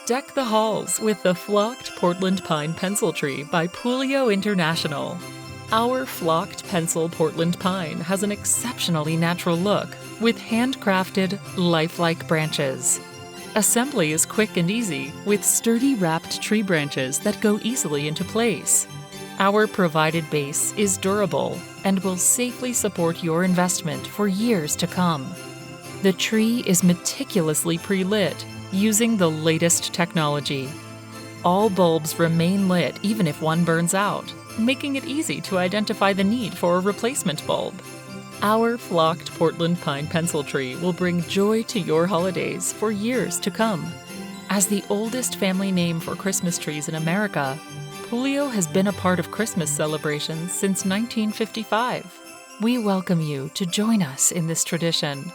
Deck the halls with the flocked Portland pine pencil tree by Puleo International. Our flocked pencil Portland pine has an exceptionally natural look with handcrafted, lifelike branches. Assembly is quick and easy with sturdy wrapped tree branches that go easily into place. Our provided base is durable and will safely support your investment for years to come. The tree is meticulously pre-lit using the latest technology. All bulbs remain lit even if one burns out, making it easy to identify the need for a replacement bulb. Our flocked Portland pine pencil tree will bring joy to your holidays for years to come. As the oldest family name for Christmas trees in America, Puleo has been a part of Christmas celebrations since 1955. We welcome you to join us in this tradition.